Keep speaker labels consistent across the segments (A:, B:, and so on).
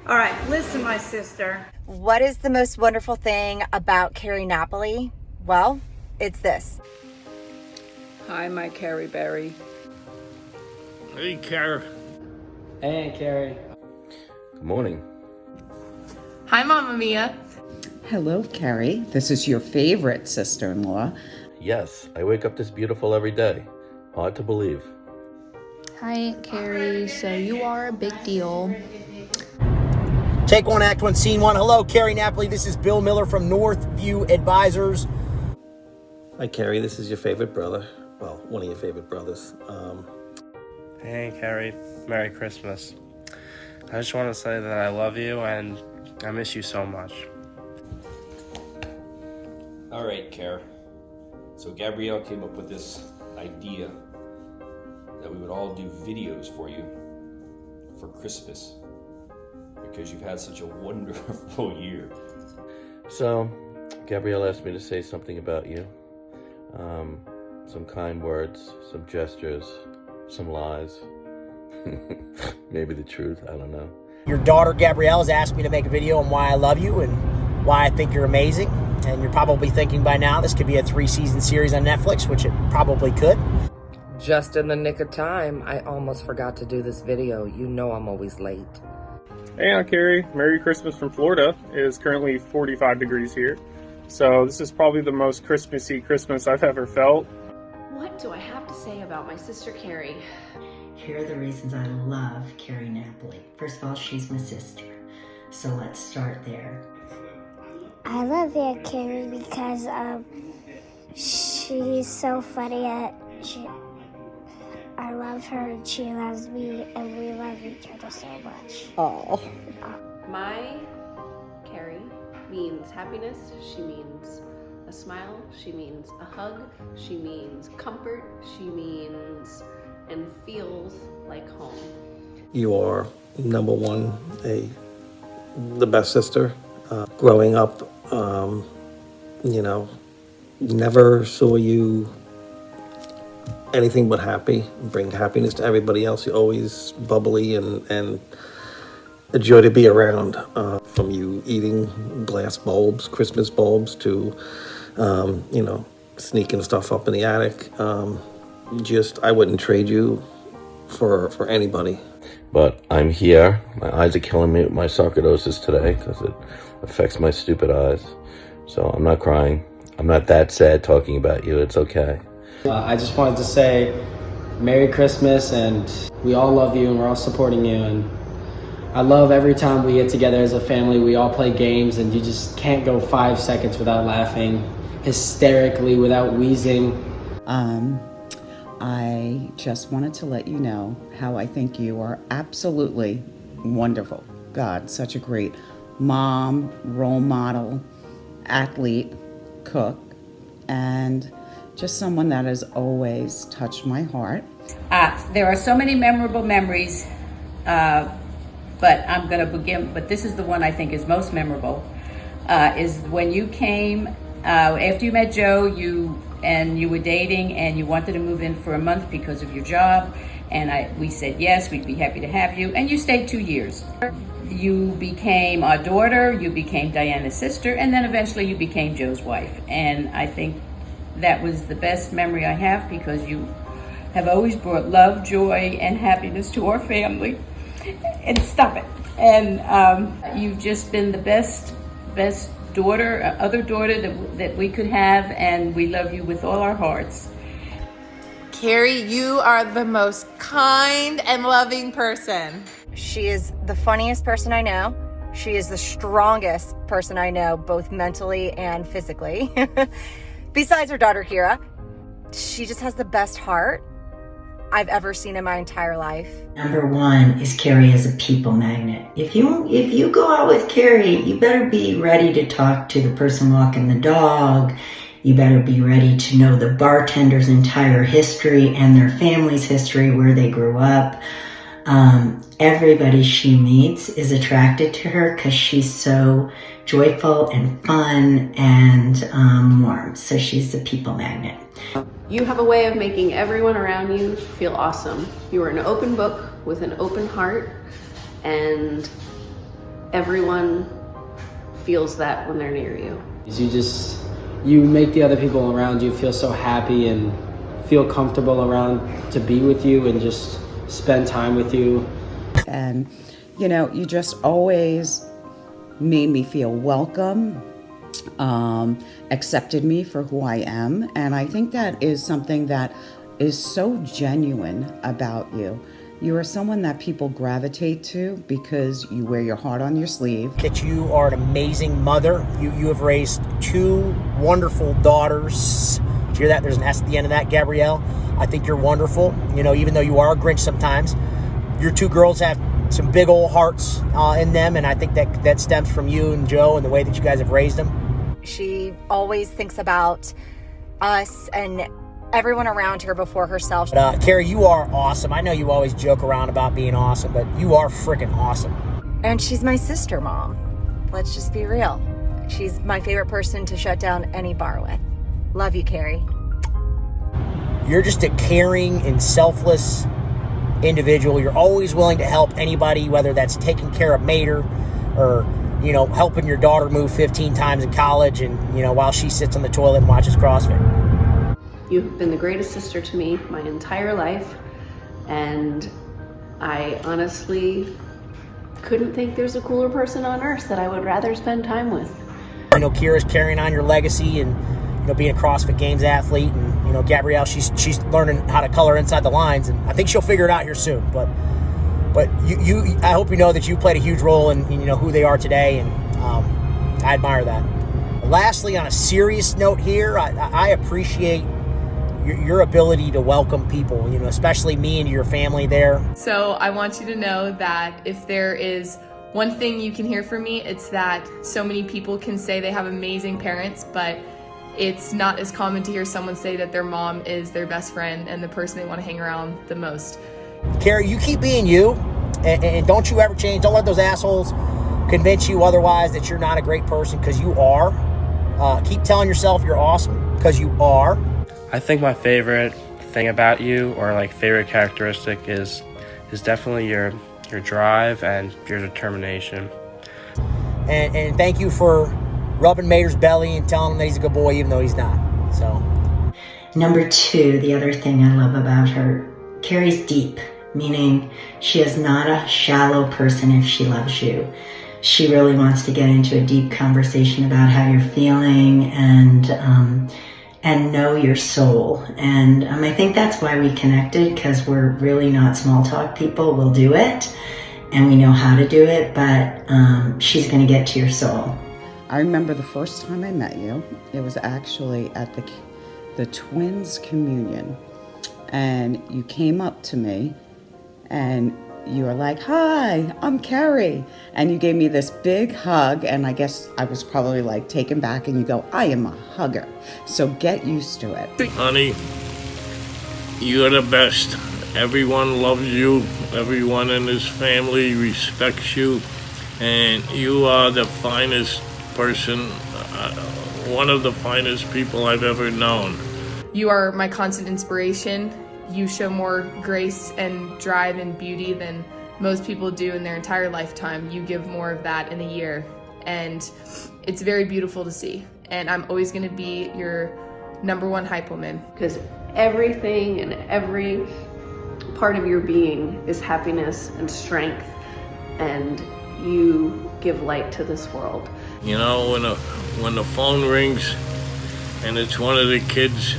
A: All right, listen, my sister.
B: What is the most wonderful thing about Carrie Napoli? Well, it's this.
A: Hi, my Carrie Berry.
C: Hey, Carrie.
D: Hey, Carrie.
C: Good morning.
E: Hi, Mamma Mia.
F: Hello, Carrie. This is your favorite sister-in-law.
C: Yes, I wake up this beautiful every day. Hard to believe.
E: Hi, Carrie. So you are a big deal.
G: Take one, act one, scene one. Hello, Carrie Napoli. This is Bill Miller from Northview Advisors.
D: Hi, Carrie. This is your favorite brother. Well, one of your favorite brothers.
H: Hey, Carrie. Merry Christmas. I just want to say that I love you and I miss you so much.
I: All right, Care. So Gabrielle came up with this idea that we would all do videos for you for Christmas because you've had such a wonderful year.
C: So, Gabrielle asked me to say something about you. Some kind words, some gestures, some lies. Maybe the truth, I don't know.
G: Your daughter, Gabrielle, has asked me to make a video on why I love you and why I think you're amazing. And you're probably thinking by now this could be a 3-season series on Netflix, which it probably could.
J: Just in the nick of time, I almost forgot to do this video. You know I'm always late.
H: Hey, Aunt Carrie. Merry Christmas from Florida. It is currently 45 degrees here. So this is probably the most Christmassy Christmas I've ever felt.
K: What do I have to say about my sister Carrie?
L: Here are the reasons I love Carrie Napoli. First of all, she's my sister. So let's start there.
M: I love Aunt Carrie because she's so funny. I love her and she loves me and we love each other so much.
F: Oh.
K: My Carrie means happiness. She means a smile. She means a hug. She means comfort. She means and feels like home.
D: You are, number one, the best sister. Growing up, never saw you anything but happy, bring happiness to everybody else. You're always bubbly and a joy to be around. From you eating glass bulbs, Christmas bulbs, to, sneaking stuff up in the attic. I wouldn't trade you for anybody.
C: But I'm here. My eyes are killing me with my sarcoidosis today because it affects my stupid eyes. So I'm not crying. I'm not that sad talking about you. It's okay.
D: I just wanted to say Merry Christmas, and we all love you and we're all supporting you. And I love every time we get together as a family, we all play games and you just can't go 5 seconds without laughing hysterically, without wheezing.
F: I just wanted to let you know how I think you are absolutely wonderful. God, such a great mom, role model, athlete, cook, and just someone that has always touched my heart.
A: There are so many memorable memories, but I'm going to begin, but this is the one I think is most memorable, is when you came, after you met Joe, you were dating and you wanted to move in for a month because of your job. And we said, yes, we'd be happy to have you. And you stayed 2 years. You became our daughter, you became Diana's sister, and then eventually you became Joe's wife. And I think that was the best memory I have because you have always brought love, joy, and happiness to our family. And stop it. And you've just been the best daughter, other daughter that we could have, and we love you with all our hearts.
E: Carrie, you are the most kind and loving person.
B: She is the funniest person I know. She is the strongest person I know, both mentally and physically. Besides her daughter, Kira. She just has the best heart I've ever seen in my entire life.
L: Number one is Carrie as a people magnet. If you go out with Carrie, you better be ready to talk to the person walking the dog. You better be ready to know the bartender's entire history and their family's history, where they grew up. Everybody she meets is attracted to her because she's so joyful and fun and warm. So she's the people magnet.
K: You have a way of making everyone around you feel awesome. You are an open book with an open heart, and everyone feels that when they're near you.
D: You make the other people around you feel so happy and feel comfortable around to be with you and just spend time with you.
F: And, you know, you just always made me feel welcome, accepted me for who I am. And I think that is something that is so genuine about you. You are someone that people gravitate to because you wear your heart on your sleeve.
G: That you are an amazing mother. You have raised 2 wonderful daughters. Did you hear that? There's an S at the end of that, Gabrielle. I think you're wonderful. You know, even though you are a Grinch sometimes, your 2 girls have some big old hearts in them, and I think that stems from you and Joe and the way that you guys have raised them.
B: She always thinks about us and everyone around her before herself.
G: But, Carrie, you are awesome. I know you always joke around about being awesome, but you are freaking awesome.
B: And she's my sister, Mom. Let's just be real. She's my favorite person to shut down any bar with. Love you, Carrie.
G: You're just a caring and selfless individual. You're always willing to help anybody, whether that's taking care of Mater or, you know, helping your daughter move 15 times in college and, you know, while she sits on the toilet and watches CrossFit.
K: You've been the greatest sister to me my entire life, and I honestly couldn't think there's a cooler person on earth that I would rather spend time with.
G: I know Kira's carrying on your legacy and, you know, being a CrossFit Games athlete, and, you know, Gabrielle, she's learning how to color inside the lines, and I think she'll figure it out here soon. But I hope you know that you played a huge role in you know, who they are today, and I admire that. Lastly, on a serious note here, I appreciate your ability to welcome people, you know, especially me and your family there.
N: So I want you to know that if there is one thing you can hear from me, it's that so many people can say they have amazing parents, but it's not as common to hear someone say that their mom is their best friend and the person they want to hang around the most.
G: Carrie, you keep being you, and don't you ever change. Don't let those assholes convince you otherwise that you're not a great person, because you are. Keep telling yourself you're awesome, because you are.
O: I think my favorite thing about you, or like favorite characteristic, is definitely your drive and your determination.
G: And thank you for rubbing Mater's belly and telling him that he's a good boy even though he's not. So.
L: Number 2, the other thing I love about her, Carrie's deep, meaning she is not a shallow person if she loves you. She really wants to get into a deep conversation about how you're feeling and know your soul. And I think that's why we connected, because we're really not small talk people. We'll do it, and we know how to do it, but she's going to get to your soul.
F: I remember the first time I met you, it was actually at the twins' communion, and you came up to me, and you were like, "Hi, I'm Carrie." And you gave me this big hug, and I guess I was probably like taken back, and you go, "I am a hugger, so get used to it."
P: Honey, you're the best. Everyone loves you. Everyone in this family respects you. And you are the finest person, one of the finest people I've ever known.
N: You are my constant inspiration. You show more grace and drive and beauty than most people do in their entire lifetime. You give more of that in a year, and it's very beautiful to see. And I'm always going to be your #1 hype woman.
K: Because everything and every part of your being is happiness and strength, and you give light to this world.
P: You know, when the phone rings and it's one of the kids,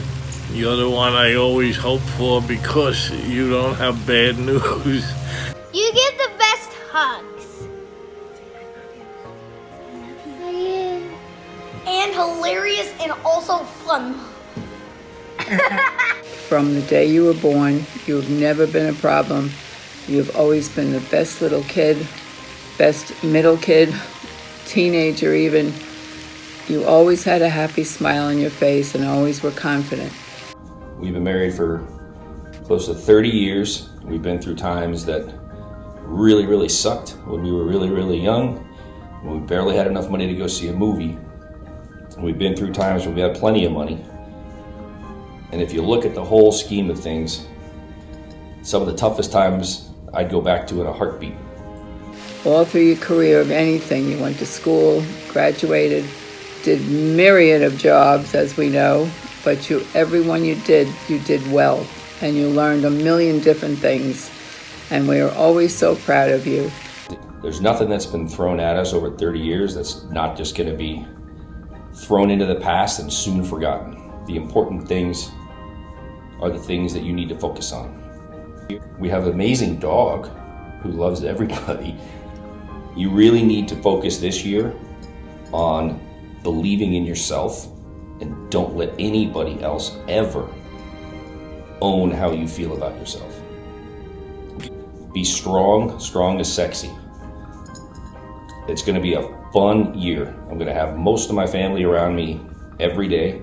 P: you're the one I always hope for, because you don't have bad news.
M: You give the best hugs. And hilarious and also fun.
Q: From the day you were born, you've never been a problem. You've always been the best little kid, best middle kid, teenager even. You always had a happy smile on your face and always were confident.
I: We've been married for close to 30 years. We've been through times that really, really sucked when we were really, really young, when we barely had enough money to go see a movie. We've been through times when we had plenty of money. And if you look at the whole scheme of things, some of the toughest times I'd go back to in a heartbeat.
Q: all through your career of anything. You went to school, graduated, did myriad of jobs, as we know, but every one you did well, and you learned a million different things, and we are always so proud of you.
I: There's nothing that's been thrown at us over 30 years that's not just going to be thrown into the past and soon forgotten. The important things are the things that you need to focus on. We have an amazing dog who loves everybody. You really need to focus this year on believing in yourself, and don't let anybody else ever own how you feel about yourself. Be strong. Strong is sexy. It's going to be a fun year. I'm going to have most of my family around me every day,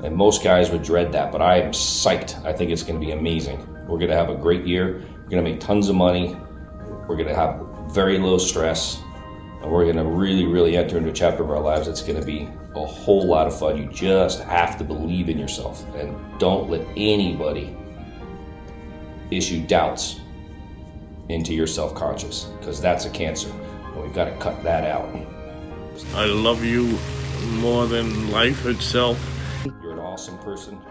I: and most guys would dread that, but I am psyched. I think it's going to be amazing. We're going to have a great year. We're going to make tons of money. We're going to have very low stress, and we're going to really, really enter into a chapter of our lives that's going to be a whole lot of fun. You just have to believe in yourself, and don't let anybody issue doubts into your self-conscious, because that's a cancer, and we've got to cut that out.
P: I love you more than life itself.
I: You're an awesome person.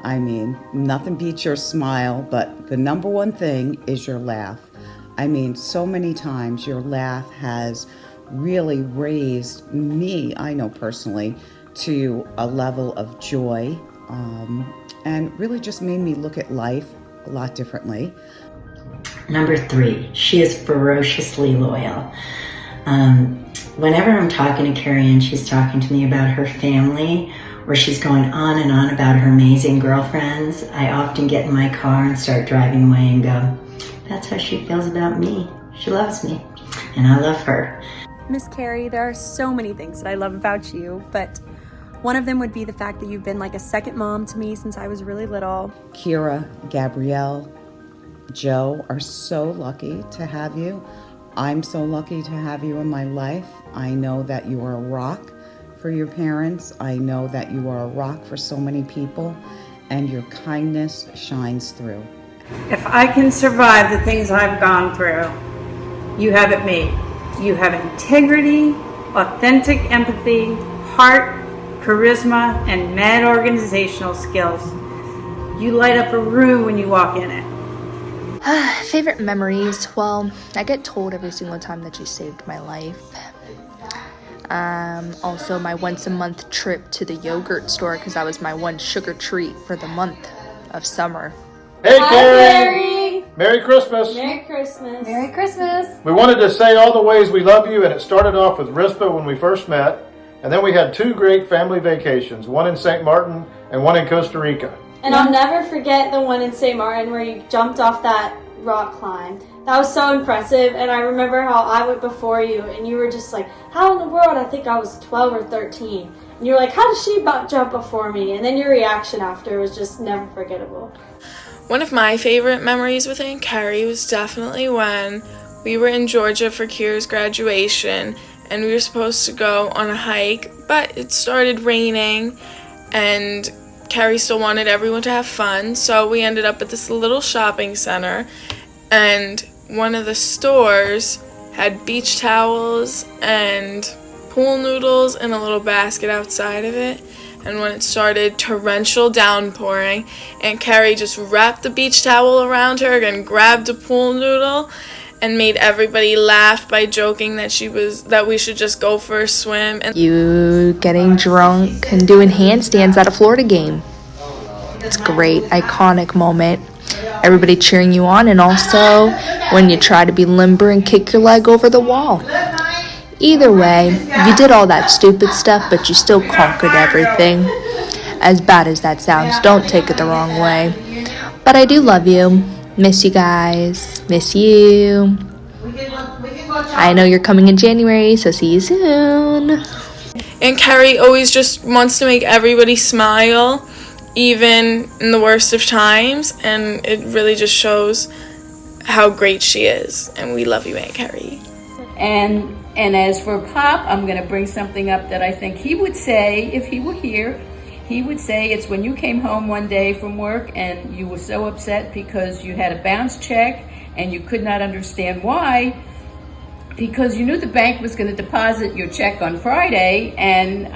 F: I mean, nothing beats your smile, but the number one thing is your laugh. I mean, so many times your laugh has really raised me, I know personally, to a level of joy, and really just made me look at life a lot differently.
L: Number 3, she is ferociously loyal. Whenever I'm talking to Carrie and she's talking to me about her family, or she's going on and on about her amazing girlfriends, I often get in my car and start driving away and go, that's how she feels about me. She loves me, and I love her.
R: Miss Carrie, there are so many things that I love about you, but one of them would be the fact that you've been like a second mom to me since I was really little.
F: Kira, Gabrielle, Joe are so lucky to have you. I'm so lucky to have you in my life. I know that you are a rock for your parents. I know that you are a rock for so many people, and your kindness shines through.
S: If I can survive the things I've gone through, you have it made. You have integrity, authentic empathy, heart, charisma, and mad organizational skills. You light up a room when you walk in it.
T: Favorite memories? Well, I get told every single time that you saved my life. Also, my once-a-month trip to the yogurt store, because that was my one sugar treat for the month of summer.
U: Hey,
T: Hi,
U: Carrie! Merry Christmas!
R: Merry Christmas!
T: Merry Christmas!
U: We wanted to say all the ways we love you, and it started off with RISPA when we first met, and then we had 2 great family vacations, one in St. Martin and one in Costa Rica.
V: And I'll never forget the one in St. Martin where you jumped off that rock climb. That was so impressive, and I remember how I went before you, and you were just like, how in the world? I think I was 12 or 13. And you were like, how did she jump before me? And then your reaction after was just never forgettable.
N: One of my favorite memories with Aunt Carrie was definitely when we were in Georgia for Kira's graduation, and we were supposed to go on a hike, but it started raining, and Carrie still wanted everyone to have fun, so we ended up at this little shopping center, and one of the stores had beach towels and pool noodles in a little basket outside of it. And when it started torrential downpouring, Aunt Carrie just wrapped the beach towel around her and grabbed a pool noodle and made everybody laugh by joking that we should just go for a swim. And
T: You getting drunk and doing handstands at a Florida game. It's great, iconic moment. Everybody cheering you on, and also when you try to be limber and kick your leg over the wall. Either way, you did all that stupid stuff, but you still conquered everything. As bad as that sounds, don't take it the wrong way. But I do love you. Miss you guys. Miss you. I know you're coming in January, so see you soon.
N: Aunt Carrie always just wants to make everybody smile, even in the worst of times, and it really just shows how great she is. And we love you, Aunt Carrie.
A: And as for Pop, I'm going to bring something up that I think he would say if he were here. He would say it's when you came home one day from work and you were so upset because you had a bounce check and you could not understand why, because you knew the bank was going to deposit your check on Friday, and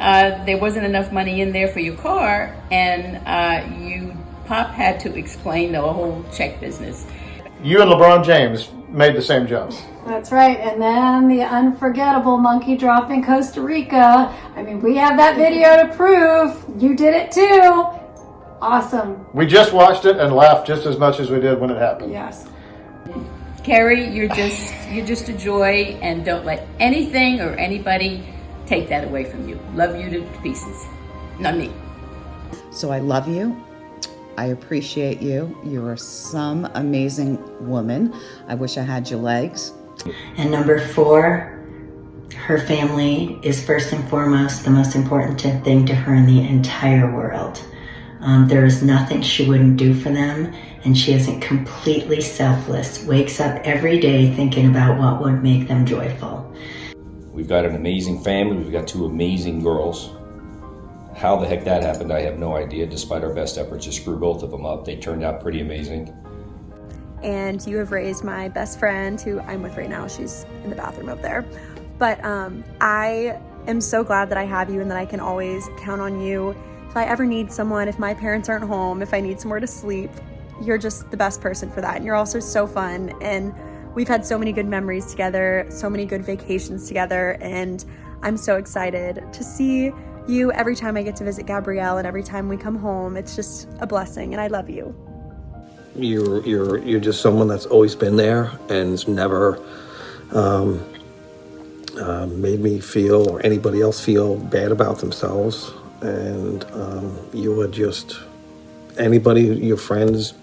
A: there wasn't enough money in there for your car, and Pop had to explain the whole check business.
U: You and LeBron James made the same jump.
V: That's right. And then the unforgettable monkey drop in Costa Rica. I mean, we have that video to prove you did it too. Awesome.
U: We just watched it and laughed just as much as we did when it happened.
V: Yes.
A: Carrie, you're just a joy, and don't let anything or anybody take that away from you. Love you to pieces. Not me.
F: So I love you. I appreciate you. You're some amazing woman. I wish I had your legs.
L: And number 4, her family is first and foremost the most important thing to her in the entire world. There is nothing she wouldn't do for them, and she isn't completely selfless. Wakes up every day thinking about what would make them joyful.
I: We've got an amazing family. We've got 2 amazing girls. How the heck that happened, I have no idea. Despite our best efforts to screw both of them up, they turned out pretty amazing.
R: And you have raised my best friend, who I'm with right now. She's in the bathroom up there. But I am so glad that I have you and that I can always count on you. If I ever need someone, if my parents aren't home, if I need somewhere to sleep, you're just the best person for that. And you're also so fun. And we've had so many good memories together, so many good vacations together. And I'm so excited to see you every time I get to visit Gabrielle, and every time we come home. It's just a blessing, and I love you.
H: You're just someone that's always been there and has never made me feel or anybody else feel bad about themselves. And you are just anybody, your friends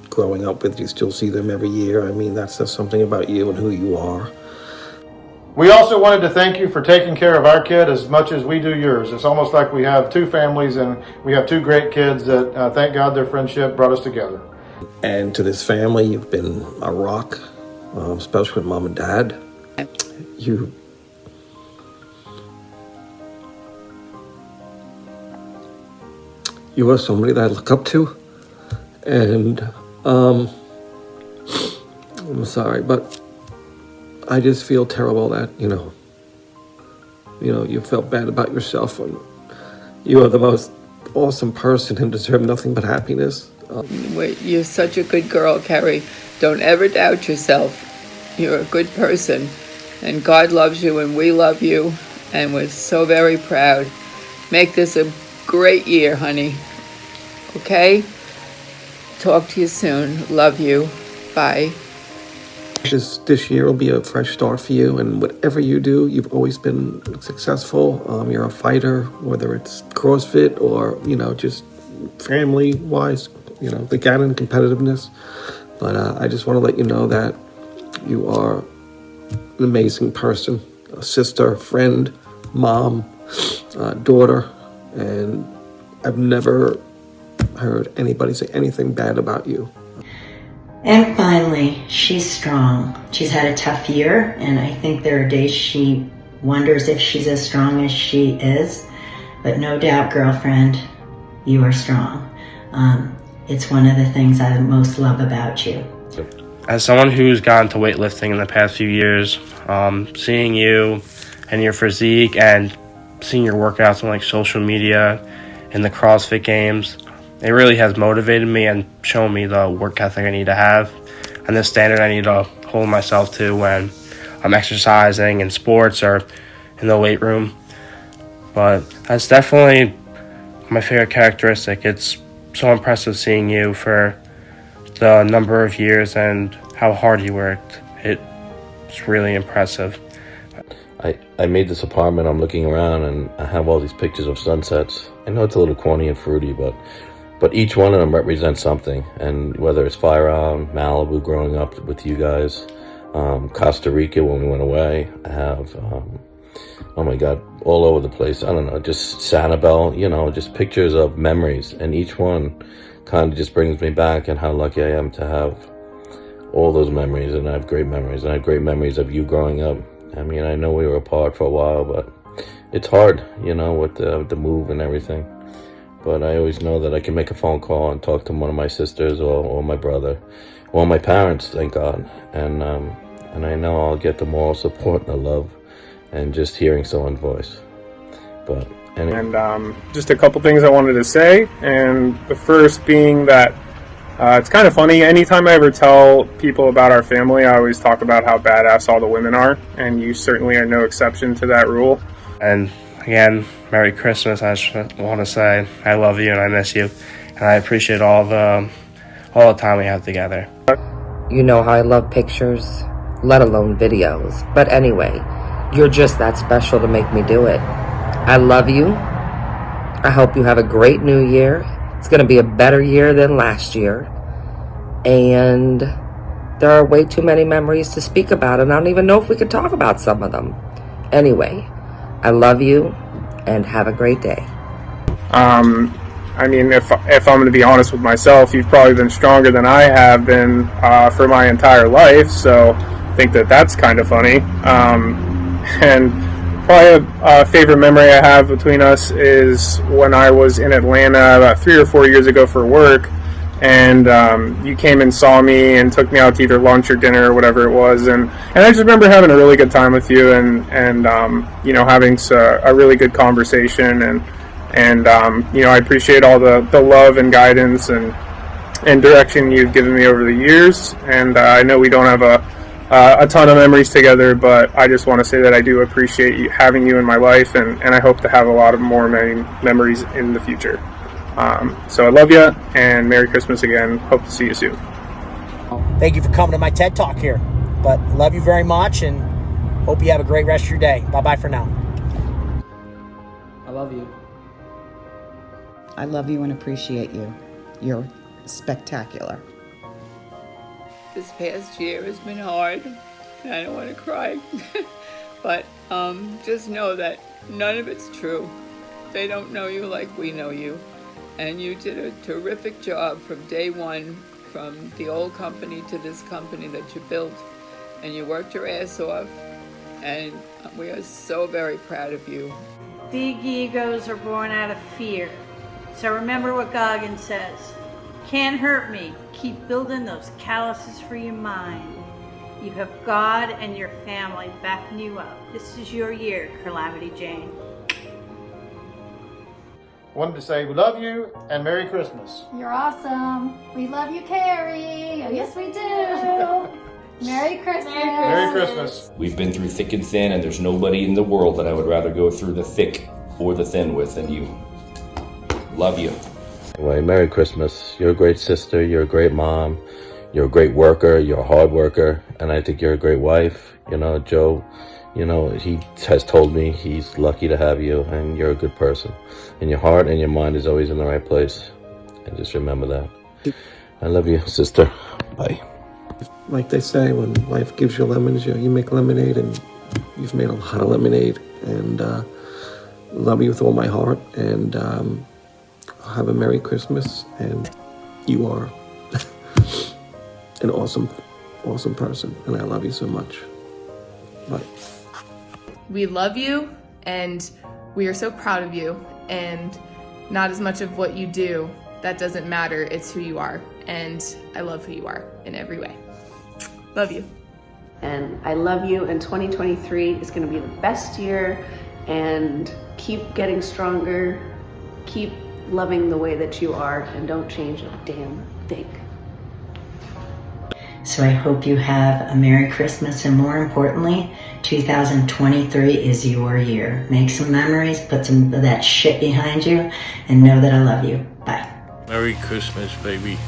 H: growing up with, you still see them every year. I mean, that says something about you and who you are.
U: We also wanted to thank you for taking care of our kid as much as we do yours. It's almost like we have 2 families, and we have 2 great kids that, thank God, their friendship brought us together.
H: And to this family, you've been a rock, especially with Mom and Dad. You are somebody that I look up to, and I'm sorry, but I just feel terrible that, you felt bad about yourself when you are the most awesome person and deserve nothing but happiness.
Q: You're such a good girl, Carrie. Don't ever doubt yourself. You're a good person, and God loves you, and we love you, and we're so very proud. Make this a great year, honey. Okay? Talk to you soon. Love you. Bye.
H: This year will be a fresh start for you, and whatever you do, you've always been successful. You're a fighter, whether it's CrossFit or, just family-wise, the Gannon competitiveness. But I just want to let you know that you are an amazing person, a sister, friend, mom, daughter, and I've never heard anybody say anything bad about you.
L: And finally, she's strong. She's had a tough year, and I think there are days she wonders if she's as strong as she is. But no doubt, girlfriend, you are strong. It's one of the things I most love about you.
O: As someone who's gotten to weightlifting in the past few years, seeing you and your physique and seeing your workouts on social media and the CrossFit Games, it really has motivated me and shown me the work ethic I need to have and the standard I need to hold myself to when I'm exercising in sports or in the weight room. But that's definitely my favorite characteristic. It's so impressive seeing you for the number of years and how hard you worked. It's really impressive.
C: I made this apartment, I'm looking around, and I have all these pictures of sunsets. I know it's a little corny and fruity, but each one of them represents something. And whether it's Fire Island, Malibu growing up with you guys, Costa Rica when we went away, I have, oh my God, all over the place. I don't know, just Sanibel, just pictures of memories. And each one kind of just brings me back and how lucky I am to have all those memories. And I have great memories. And I have great memories of you growing up. I mean, I know we were apart for a while, but it's hard, with the move and everything. But I always know that I can make a phone call and talk to one of my sisters or my brother or my parents, thank God. And And I know I'll get the moral support and the love and just hearing someone's voice. But anyway.
E: And just a couple things I wanted to say. And the first being that it's kind of funny. Anytime I ever tell people about our family, I always talk about how badass all the women are. And you certainly are no exception to that rule.
O: And again, Merry Christmas. I just want to say I love you and I miss you. And I appreciate all the time we have together.
J: You know how I love pictures, let alone videos. But anyway, you're just that special to make me do it. I love you. I hope you have a great new year. It's going to be a better year than last year. And there are way too many memories to speak about, and I don't even know if we could talk about some of them. Anyway, I love you, and have a great day.
E: I mean, if I'm going to be honest with myself, you've probably been stronger than I have been for my entire life, so I think that's kind of funny. And probably a favorite memory I have between us is when I was in Atlanta about 3 or 4 years ago for work, and you came and saw me and took me out to either lunch or dinner or whatever it was, and I just remember having a really good time with you and you know, having a really good conversation, and you know, I appreciate all the love and guidance and direction you've given me over the years, and I know we don't have a ton of memories together, but I just want to say that I do appreciate having you in my life, and I hope to have a lot of more memories in the future. So I love you, and Merry Christmas again. Hope to see you soon.
G: Thank you for coming to my TED Talk here. But love you very much, and hope you have a great rest of your day. Bye-bye for now.
D: I love you.
F: I love you and appreciate you. You're spectacular.
Q: This past year has been hard, and I don't want to cry, but just know that none of it's true. They don't know you like we know you, and you did a terrific job from day one, from the old company to this company that you built, and you worked your ass off, and we are so very proud of you.
S: Big egos are born out of fear. So remember what Goggins says. Can't hurt me. Keep building those calluses for your mind. You have God and your family backing you up. This is your year, Calamity Jane.
U: Wanted to say we love you and Merry Christmas.
W: You're awesome. We love you, Carrie. Oh, yes, we do. Merry Christmas.
U: Merry Christmas.
I: We've been through thick and thin, and there's nobody in the world that I would rather go through the thick or the thin with than you. Love you.
C: Anyway, Merry Christmas. You're a great sister. You're a great mom. You're a great worker. You're a hard worker. And I think you're a great wife. You know, Joe, you know, he has told me he's lucky to have you, and you're a good person. And your heart and your mind is always in the right place. And just remember that. I love you, sister. Bye.
H: Like they say, when life gives you lemons, you make lemonade, and you've made a lot of lemonade. And love you with all my heart. And have a Merry Christmas. And you are an awesome person. And I love you so much. Bye.
N: We love you, and we are so proud of you, and not as much of what you do. That doesn't matter. It's who you are, and I love who you are in every way. Love you.
K: And I love you, and 2023 is going to be the best year, and keep getting stronger, keep loving the way that you are, and don't change a damn thing.
L: So I hope you have a Merry Christmas, and more importantly, 2023 is your year. Make some memories, put some of that shit behind you, and know that I love you. Bye.
P: Merry Christmas, baby.